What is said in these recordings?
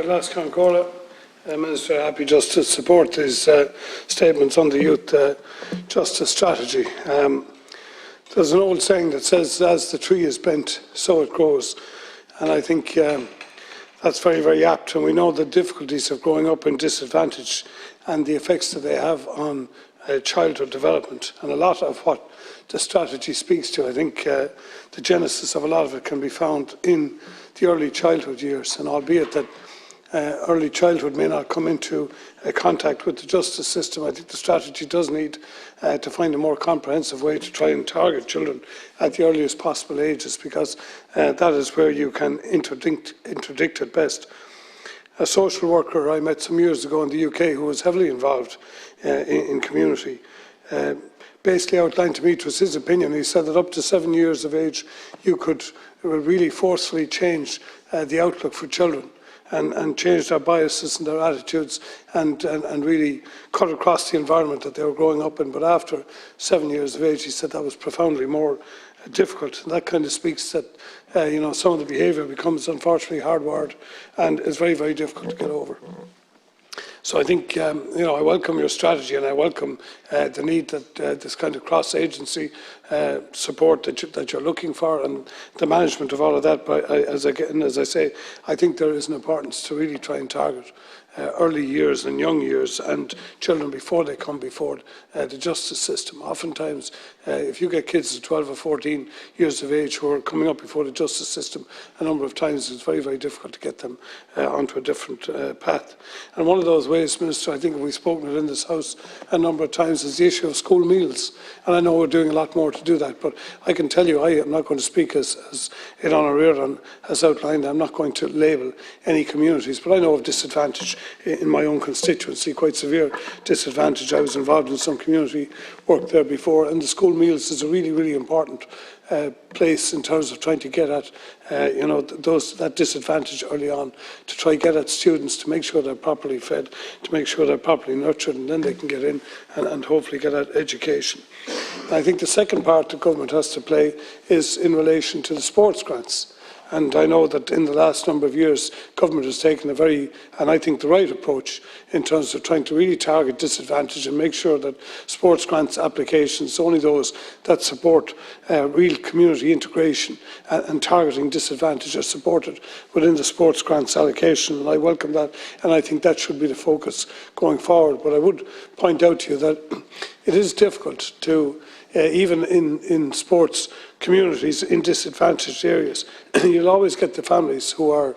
Minister, happy just to support these statements on the youth justice strategy. There's an old saying that says, as the tree is bent, so it grows. And I think that's very, very apt. And we know the difficulties of growing up in disadvantage and the effects that they have on childhood development. And a lot of what the strategy speaks to, I think the genesis of a lot of it can be found in the early childhood years. And albeit that early childhood may not come into contact with the justice system, I think the strategy does need to find a more comprehensive way to try and target children at the earliest possible ages, because that is where you can interdict at best. A social worker I met some years ago in the UK who was heavily involved in community basically outlined to me, it was his opinion, he said that up to 7 years of age you could really forcefully change the outlook for children and change their biases and their attitudes and really cut across the environment that they were growing up in. But after 7 years of age, he said that was profoundly more difficult. And that kind of speaks that some of the behaviour becomes unfortunately hardwired and is very, very difficult to get over. So I think, I welcome your strategy, and I welcome the need that this kind of cross-agency support that you're looking for, and the management of all of that. But as I say, I think there is an importance to really try and target early years and young years and children before they come before the justice system. Oftentimes, if you get kids at 12 or 14 years of age who are coming up before the justice system a number of times, it's very, very difficult to get them onto a different path. And one of those ways, Minister, I think we've spoken it in this House a number of times, is the issue of school meals. And I know we're doing a lot more to do that, but I can tell you I am not going to speak as Iran Oireachtas has outlined. I'm not going to label any communities, but I know of disadvantage in my own constituency, quite severe disadvantage. I was involved in some community work there before, and the school meals is a really, really important place in terms of trying to get at that disadvantage early on, to try to get at students, to make sure they're properly fed, to make sure they're properly nurtured, and then they can get in and hopefully get at education. I think the second part the government has to play is in relation to the sports grants. And I know that in the last number of years, government has taken a very, and I think the right approach in terms of trying to really target disadvantage and make sure that sports grants applications, only those that support real community integration and targeting disadvantage, are supported within the sports grants allocation. And I welcome that, and I think that should be the focus going forward. But I would point out to you that it is difficult to, even in sports communities in disadvantaged areas, you'll always get the families who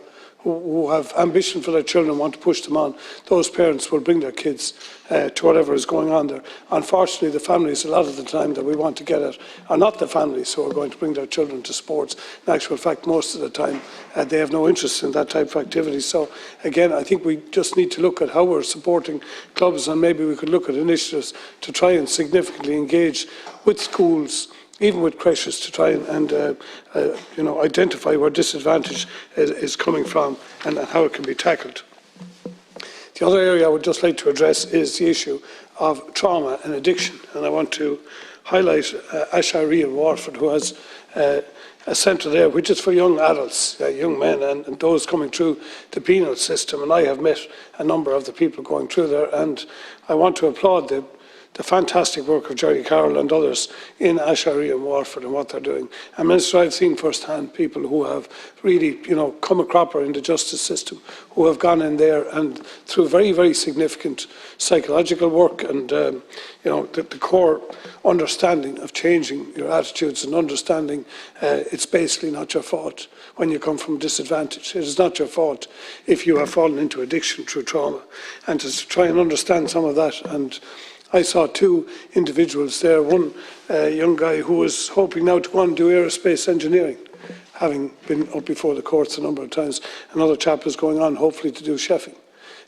have ambition for their children, want to push them on. Those parents will bring their kids to whatever is going on there. Unfortunately, the families, a lot of the time, that we want to get at are not the families who are going to bring their children to sports. In actual fact, most of the time, they have no interest in that type of activity. So, again, I think we just need to look at how we're supporting clubs, and maybe we could look at initiatives to try and significantly engage with schools, even with creches, to try and identify where disadvantage is coming from and how it can be tackled. The other area I would just like to address is the issue of trauma and addiction, and I want to highlight Ashari in Waterford, who has a centre there which is for young adults, young men, and those coming through the penal system. And I have met a number of the people going through there, and I want to applaud the fantastic work of Jerry Carroll and others in Ashari and Waterford and what they're doing. And Minister, I've seen firsthand people who have really, come a cropper in the justice system, who have gone in there and through very, very significant psychological work and, the core understanding of changing your attitudes and understanding it's basically not your fault when you come from disadvantage. It is not your fault if you have fallen into addiction through trauma. And to try and understand some of that, and I saw two individuals there, one young guy who was hoping now to go on and do aerospace engineering, having been up before the courts a number of times. Another chap was going on hopefully to do chefing.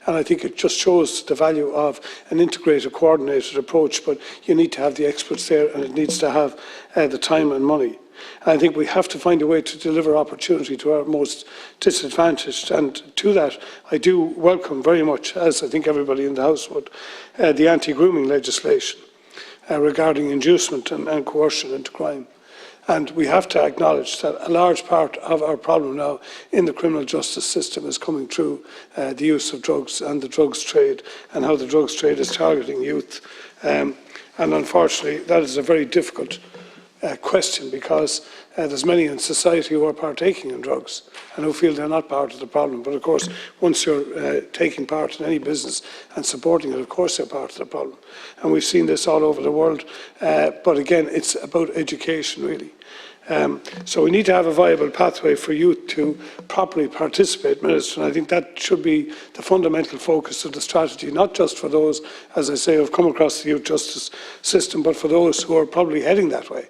And I think it just shows the value of an integrated, coordinated approach, but you need to have the experts there, and it needs to have the time and money. I think we have to find a way to deliver opportunity to our most disadvantaged, and to that I do welcome very much, as I think everybody in the House would, the anti-grooming legislation regarding inducement and coercion into crime. And we have to acknowledge that a large part of our problem now in the criminal justice system is coming through the use of drugs and the drugs trade, and how the drugs trade is targeting youth. And unfortunately, that is a very difficult question, because there's many in society who are partaking in drugs and who feel they're not part of the problem. But of course, once you're taking part in any business and supporting it, of course you're part of the problem. And we've seen this all over the world. But again, it's about education, really. So we need to have a viable pathway for youth to properly participate, Minister, and I think that should be the fundamental focus of the strategy, not just for those, as I say, who have come across the youth justice system, but for those who are probably heading that way.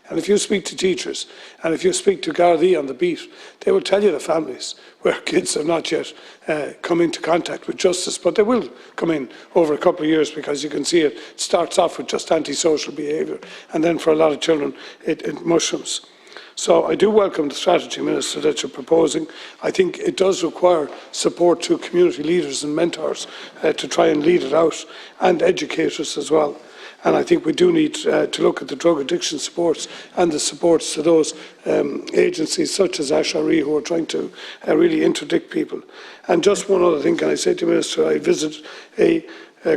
And if you speak to teachers, and if you speak to Gardaí on the beat, they will tell you the families where kids have not yet come into contact with justice, but they will come in over a couple of years, because you can see it starts off with just antisocial behaviour, and then for a lot of children it mushrooms. So I do welcome the strategy, Minister, that you're proposing. I think it does require support to community leaders and mentors to try and lead it out, and educators as well. And I think we do need to look at the drug addiction supports and the supports to those agencies such as Ashari, who are trying to really interdict people. And just one other thing, can I say to the Minister, I visited a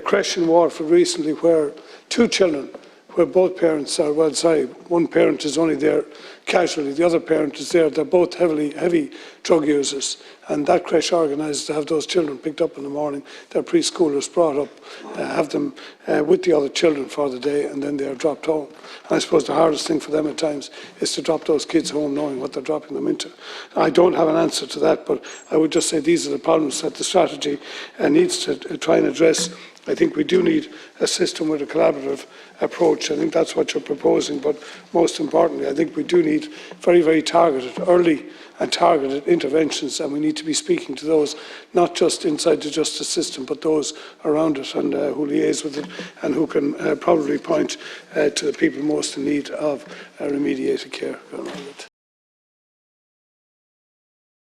creche in Waterford recently where 2 children, where both parents are, well, sorry, one parent is only there casually, the other parent is there, they're both heavy drug users. And that creche organised to have those children picked up in the morning, their preschoolers brought up, have them with the other children for the day, and then they are dropped home. And I suppose the hardest thing for them at times is to drop those kids home knowing what they're dropping them into. I don't have an answer to that, but I would just say these are the problems that the strategy needs to try and address. I think we do need a system with a collaborative approach. I think that's what you're proposing, but most importantly, I think we do need very targeted, early and targeted interventions, and we need to be speaking to those not just inside the justice system, but those around it, and who liaise with it, and who can probably point to the people most in need of remediated care.